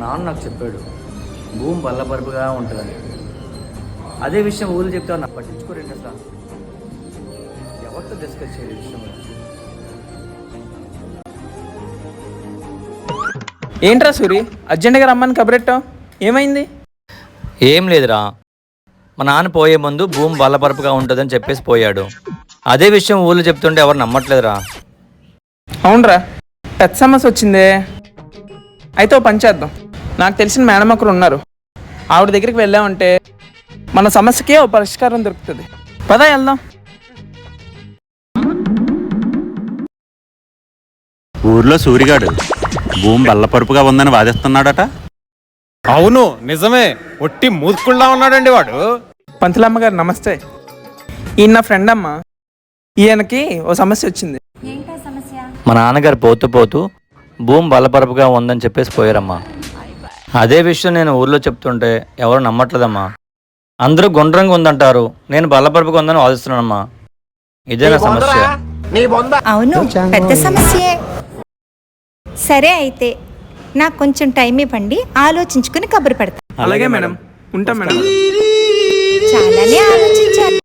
నాన్న నాకు చెప్పాడు భూమి బల్లపరుపుగా ఉంటుందని. అదే విషయం ఊళ్ళు చెప్తా నాకు పట్టించుకోరేంటి అసలు? ఎవరితో డిస్కస్ చేయాలి విషయం? ఏంట్రా సూరి, అర్జెంట్గా రమ్మని కబురెట్టావు, ఏమైంది? ఏం లేదురా, మా నాన్న పోయే ముందు భూమి బల్లపరుపుగా ఉంటుందని చెప్పేసి పోయాడు. అదే విషయం ఊళ్ళు చెప్తుంటే ఎవరు నమ్మట్లేదురా. అవునరా, పెద్ద సమస్య వచ్చిందే. అయితే ఓ పని చేద్దాం, నాకు తెలిసిన మేనమ్మక్కలు ఉన్నారు, ఆవిడ దగ్గరికి వెళ్ళామంటే మన సమస్యకే ఓ పరిష్కారం దొరుకుతుంది. పదా వెళ్దాం. ఊర్లో సూరిగాడు భూమి బల్లపరుపుగా ఉందని వాదిస్తున్నాడట. అవును నిజమే, ఒట్టి మూర్ఖుల్లా ఉన్నాడండి వాడు. పంతులమ్మ గారు నమస్తే. ఈయన నా ఫ్రెండ్ అమ్మ. ఈయనకి ఓ సమస్య వచ్చింది. మా నాన్నగారు పోతూ పోతూ భూమి బల్లపరుపుగా ఉందని చెప్పేసి పోయారమ్మా. అదే విషయం నేను ఊర్లో చెప్తుంటే ఎవరు నమ్మట్లేదమ్మా. అందరూ గుండ్రంగా ఉందంటారు, నేను బల్లపరుపుగా ఉందని వాదిస్తున్నానమ్మా. ఇదే నా సమస్య. అవును, పెద్ద సమస్యే. సరే అయితే నాకు కొంచెం టైం ఇవ్వండి, ఆలోచించుకుని కబురు పెడతా. అలాగే మేడం, ఉంటాం మేడం. చాలానే ఆలోచించాలి.